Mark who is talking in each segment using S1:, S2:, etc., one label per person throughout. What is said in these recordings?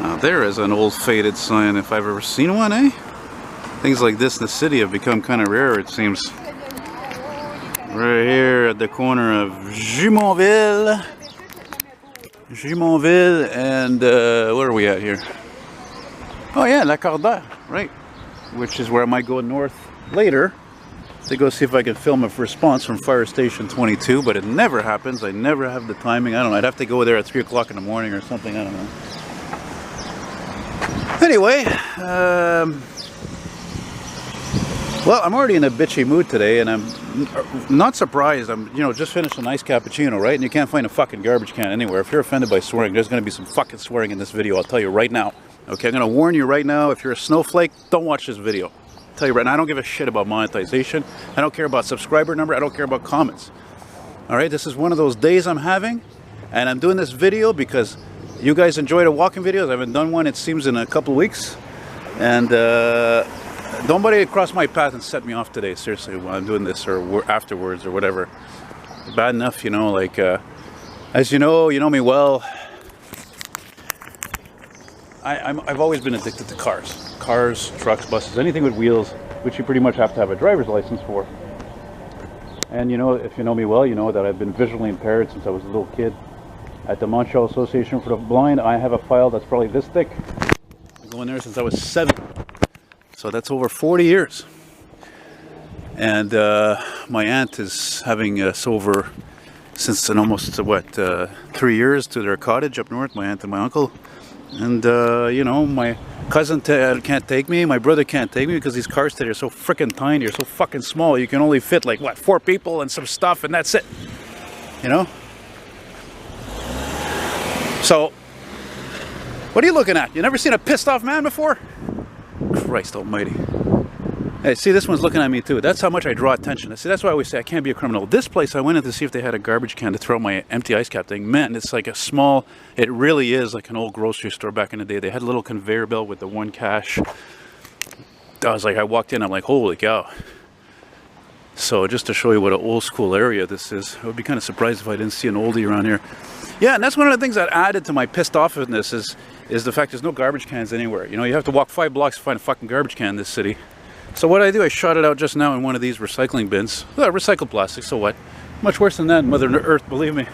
S1: Now there is an old faded sign if I've ever seen one, eh? Things like this in the city have become kind of rare, it seems. Right here at the corner of Jumonville. Jumonville and where are we at here? Oh yeah, La Cordère, right? Which is where I might go north later to go see if I can film a response from Fire Station 22, but it never happens. I never have the timing. I don't know. I'd have to go there at 3 o'clock in the morning or something. I don't know. Anyway, well, I'm already in a bitchy mood today, and I'm not surprised. I'm, just finished a nice cappuccino, right? And you can't find a fucking garbage can anywhere. If you're offended by swearing, there's going to be some fucking swearing in this video. I'll tell you right now. Okay, I'm going to warn you right now. If you're a snowflake, don't watch this video. I'll tell you right now. I don't give a shit about monetization. I don't care about subscriber number. I don't care about comments. All right, this is one of those days I'm having, and I'm doing this video because you guys enjoy the walking videos. I haven't done one, it seems, in a couple of weeks, and nobody crossed my path and set me off today, seriously, while I'm doing this or afterwards or whatever. Bad enough, like, as you know me well, I've always been addicted to cars. Cars, trucks, buses, anything with wheels, which you pretty much have to have a driver's license for. And if you know me well, you know that I've been visually impaired since I was a little kid. At the Montreal'S Association for the Blind, I have a file that's probably this thick. I've been going there since I was 7. So that's over 40 years. And my aunt is having us over since almost, 3 years to their cottage up north, my aunt and my uncle. And, my cousin can't take me, my brother can't take me because these cars today are so freaking tiny, they're so fucking small. You can only fit, 4 people and some stuff, and that's it. So, what are you looking at? You never seen a pissed off man before? Christ almighty. Hey, see, this one's looking at me too. That's how much I draw attention. See, that's why I always say I can't be a criminal. This place, I went in to see if they had a garbage can to throw my empty ice cap thing. Man, it's like it really is like an old grocery store back in the day. They had a little conveyor belt with the one cash. I walked in, I'm like, holy cow. So just to show you what an old school area this is, I would be kind of surprised if I didn't see an oldie around here. Yeah, and that's one of the things that added to my pissed offness is the fact there's no garbage cans anywhere. You have to walk 5 blocks to find a fucking garbage can in this city. So what I do, I shot it out just now in one of these recycling bins. Recycled plastic, so what? Much worse than that, Mother Earth, believe me.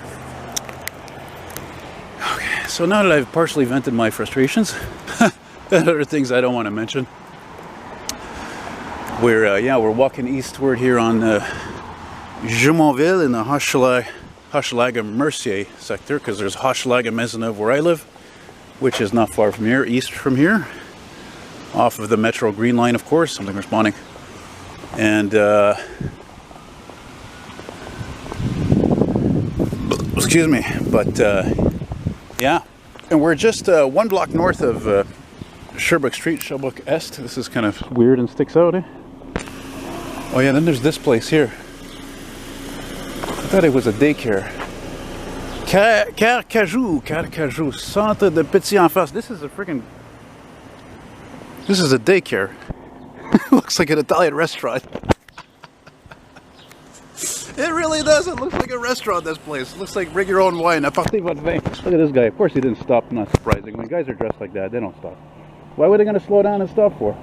S1: Okay, so now that I've partially vented my frustrations, and other things I don't want to mention, we're walking eastward here on Jumonville in the Hochelaga-Mercier sector, because there's Hochelaga-Mercier where I live, which is not far from here, east from here, off of the Metro Green Line, of course. Something responding. And excuse me, but yeah, and we're just 1 block north of Sherbrooke Street, Sherbrooke Est. This is kind of weird and sticks out, eh? Oh yeah, then there's this place here. I thought it was a daycare. Carcajou, Centre de Petits Enfants. This is a daycare. Looks like an Italian restaurant. It really does. It looks like a restaurant, this place. It looks like bring your own wine. Look at this guy. Of course he didn't stop. Not surprising. When guys are dressed like that, they don't stop. Why were they going to slow down and stop for?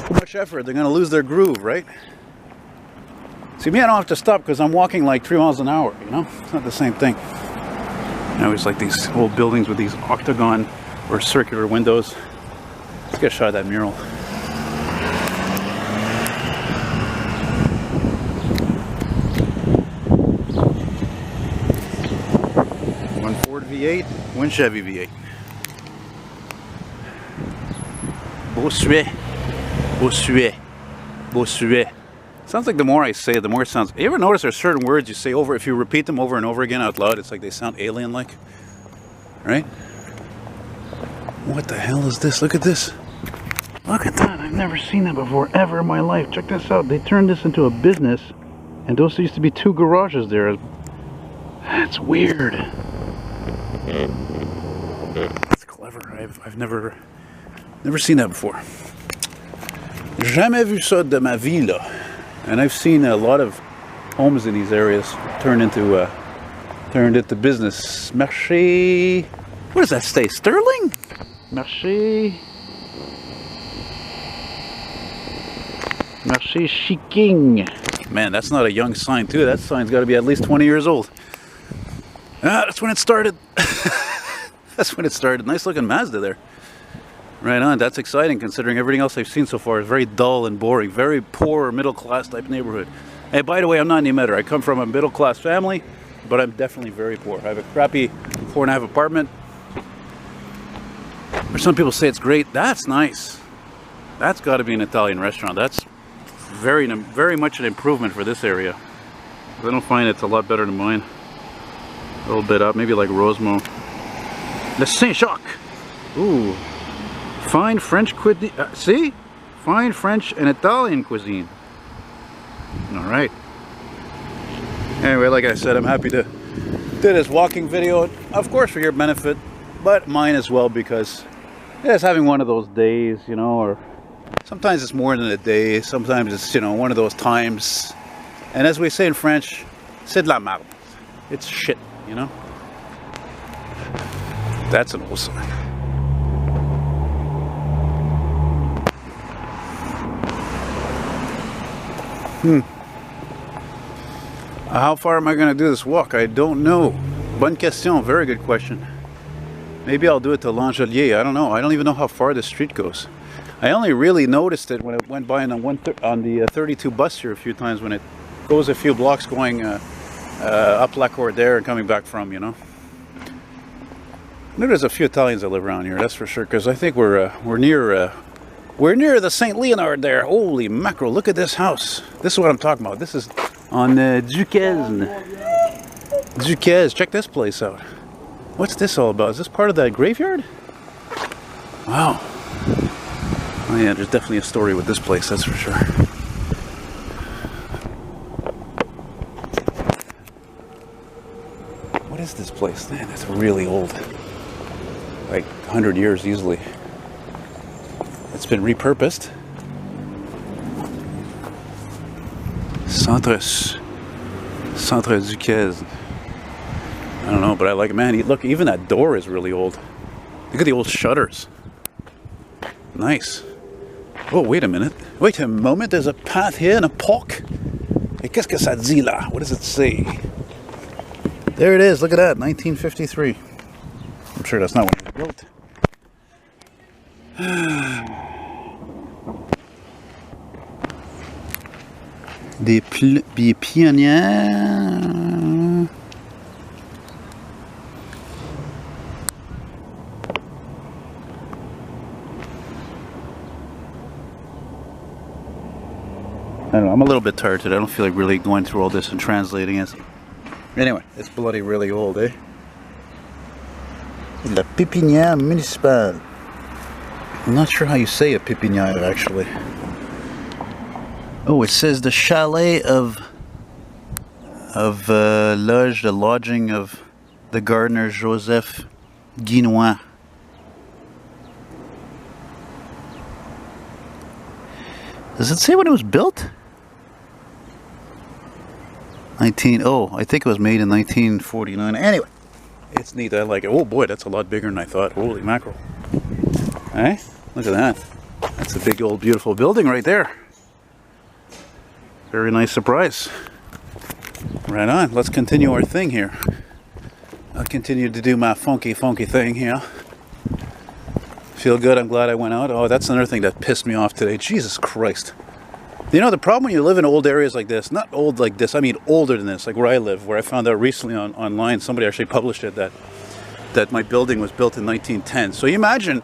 S1: Too much effort. They're going to lose their groove, right? See, me, I don't have to stop because I'm walking like 3 miles an hour, It's not the same thing. It's like these old buildings with these octagon or circular windows. Let's get a shot of that mural. One Ford V8, one Chevy V8. Bossuet. Sounds like the more I say it, the more it sounds. You ever notice there's certain words you say over, if you repeat them over and over again out loud, it's like they sound alien-like? Right? What the hell is this? Look at this. Look at that. I've never seen that before, ever in my life. Check this out. They turned this into a business, and those used to be 2 garages there. That's weird. That's clever. I've never seen that before. Jamais vu ça de ma vie, là. And I've seen a lot of homes in these areas turned into business. Marché. What does that say? Sterling? Mercier. Mercier Chiking. Man, that's not a young sign too. That sign's got to be at least 20 years old. Ah, that's when it started. That's when it started. Nice looking Mazda there. Right on. That's exciting considering everything else I've seen so far is very dull and boring. Very poor middle class type neighborhood. Hey, by the way, I'm not any better. I come from a middle class family, but I'm definitely very poor. I have a crappy 4.5 apartment. Or some people say it's great. That's nice. That's got to be an Italian restaurant. That's very much an improvement for this area. I don't find it's a lot better than mine. A little bit up, maybe like Rosemo. Le Saint-Jacques. Ooh. Fine French cuisine. See? Fine French and Italian cuisine. Alright. Anyway, like I said, I'm happy to do this walking video. Of course for your benefit, but mine as well because it's having one of those days, you know, or sometimes it's more than a day, sometimes it's, you know, one of those times. And as we say in French, c'est de la merde. It's shit, you know? That's an old sign. How far am I going to do this walk? I don't know. Bonne question. Very good question. Maybe I'll do it to Langelier. I don't know. I don't even know how far this street goes. I only really noticed it when it went by on the 32 bus here a few times when it goes a few blocks going up La Cordaire and coming back from, you know. I know there's a few Italians that live around here, that's for sure, because I think we're near the St. Leonard there. Holy mackerel, look at this house. This is what I'm talking about. This is on Duquesne. Duquesne, check this place out. What's this all about? Is this part of that graveyard? Wow. Oh yeah, there's definitely a story with this place, that's for sure. What is this place? Man, it's really old. Like 100 years easily. It's been repurposed. Centre Duquesne. I don't know, but I like it. Man, look, even that door is really old. Look at the old shutters. Nice. Oh, wait a minute. Wait a moment. There's a path here and a pock. Et qu'est-ce que ça dit là? What does it say? There it is. Look at that. 1953. I'm sure that's not when it was built. Des pionniers. I don't know, I'm a little bit tired today. I don't feel like really going through all this and translating it. Anyway, it's bloody really old, eh? La Pépinière Municipale. I'm not sure how you say a pépinière, actually. Oh, it says the chalet of Loge, the lodging of the gardener Joseph Guinois. Does it say when it was built? I think it was made in 1949. Anyway, it's neat. I like it. Oh boy, that's a lot bigger than I thought. Holy mackerel. Hey, look at that. That's a big old beautiful building right there. Very nice surprise. Right on. Let's continue our thing here. I'll continue to do my funky thing here. Feel good. I'm glad I went out. Oh, that's another thing that pissed me off today. Jesus Christ. You know, the problem when you live in old areas like this, not old like this, I mean older than this, like where I live, where I found out recently online, somebody actually published it, that my building was built in 1910. So you imagine,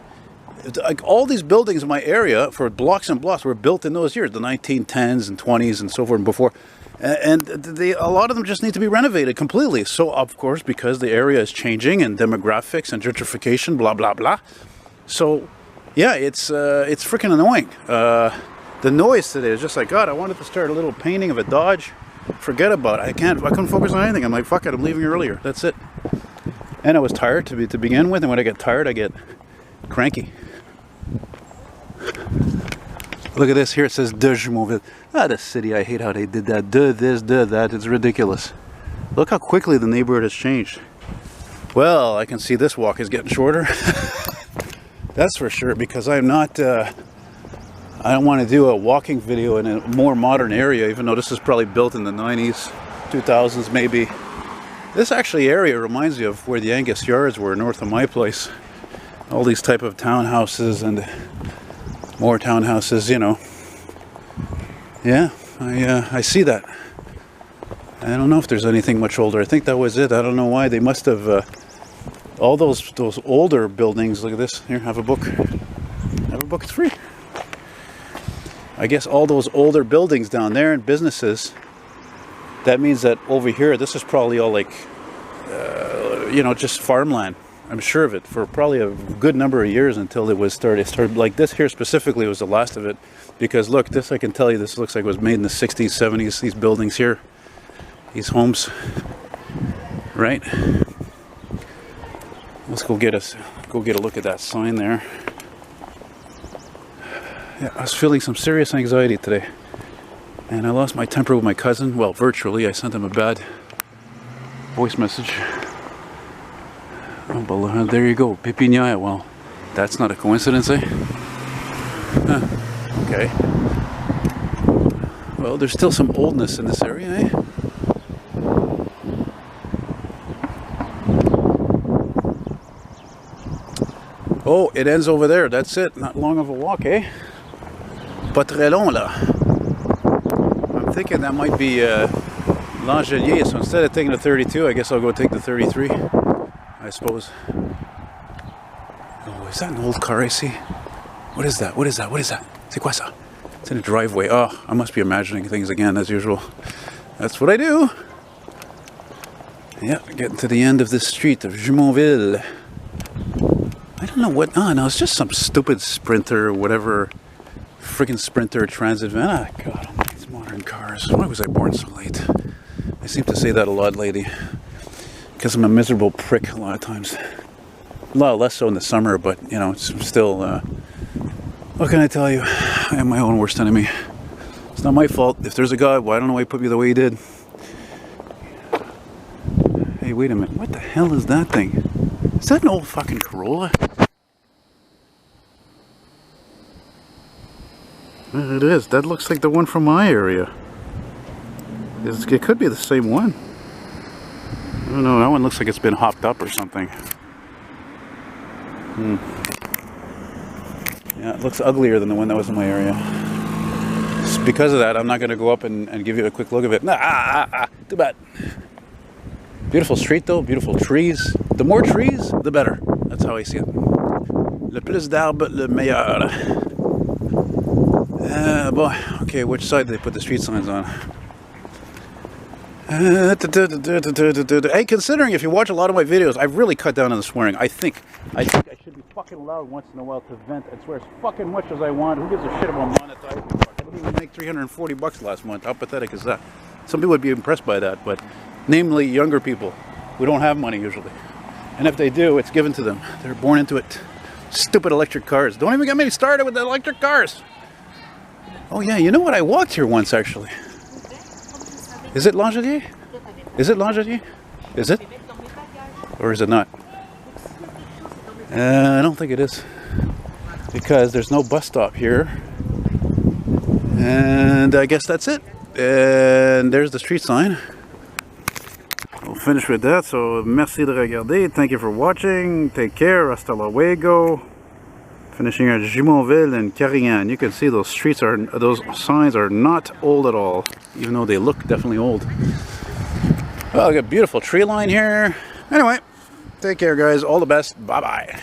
S1: like all these buildings in my area for blocks and blocks were built in those years, the 1910s and 20s and so forth and before. And a lot of them just need to be renovated completely. So, of course, because the area is changing and demographics and gentrification, blah, blah, blah. So, yeah, it's freaking annoying. The noise today is just like, God, I wanted to start a little painting of a Dodge. Forget about it. I couldn't focus on anything. I'm like, fuck it, I'm leaving earlier. That's it. And I was tired to begin with, and when I get tired, I get cranky. Look at this. Here it says de Jumonville. Ah, the city. I hate how they did that. De this, de that. It's ridiculous. Look how quickly the neighborhood has changed. Well, I can see this walk is getting shorter. That's for sure, because I'm not, I don't want to do a walking video in a more modern area, even though this is probably built in the 90s, 2000s maybe. This actually area reminds me of where the Angus Yards were north of my place. All these type of townhouses and more townhouses, you know. Yeah, I see that. I don't know if there's anything much older. I think that was it. I don't know why. They must have, all those older buildings. Look at this. Here, have a book. Have a book, it's free. I guess all those older buildings down there and businesses, that means that over here, this is probably all like, you know, just farmland. I'm sure of it, for probably a good number of years until it started like this here specifically was the last of it. Because look, this I can tell you, this looks like it was made in the 60s, 70s, these buildings here. These homes, right? Let's go get a look at that sign there. Yeah, I was feeling some serious anxiety today. And I lost my temper with my cousin. Well, virtually. I sent him a bad voice message. Oh, but there you go. Pépinière. Well, that's not a coincidence, eh? Huh. Okay. Well, there's still some oldness in this area, eh? Oh, it ends over there. That's it. Not long of a walk, eh? Pas très long, là. I'm thinking that might be Langelier. So instead of taking the 32, I guess I'll go take the 33. I suppose. Oh, is that an old car I see? What is that? What is that? What is that? C'est quoi ça? It's in a driveway. Oh, I must be imagining things again, as usual. That's what I do. Yeah, getting to the end of this street of Jumonville. I don't know what. Oh, no, it's just some stupid Sprinter or whatever. Freaking Sprinter transit van. Ah, God, these modern cars. Why was I born so late? I seem to say that a lot lately. Because I'm a miserable prick a lot of times. A lot less so in the summer, but, you know, it's still, what can I tell you? I am my own worst enemy. It's not my fault. If there's a God, well, I don't know why he put me the way he did. Hey, wait a minute. What the hell is that thing? Is that an old fucking Corolla? It is. That looks like the one from my area. It could be the same one. I don't know, that one looks like it's been hopped up or something. Yeah, it looks uglier than the one that was in my area. Just because of that, I'm not going to go up and give you a quick look of it. Too bad. Beautiful street though, beautiful trees. The more trees, the better. That's how I see it. Le plus d'arbres, le meilleur. Boy, okay, which side did they put the street signs on? Hey, considering if you watch a lot of my videos, I've really cut down on the swearing. I think I should be fucking loud once in a while to vent and swear as fucking much as I want. Who gives a shit about monetizing? I didn't even make $340 last month. How pathetic is that? Some people would be impressed by that, but namely younger people who don't have money usually. And if they do, it's given to them. They're born into it. Stupid electric cars. Don't even get me started with the electric cars. Oh yeah, you know what? I walked here once actually. Is it Langelier? Is it Langelier? Is it? Or is it not? I don't think it is. Because there's no bus stop here. And I guess that's it. And there's the street sign. We'll finish with that. So, merci de regarder. Thank you for watching. Take care. Hasta luego. Finishing at Jumonville and Carignan. You can see those signs are not old at all, even though they look definitely old. Well, I got a beautiful tree line here. Anyway, take care, guys. All the best. Bye-bye.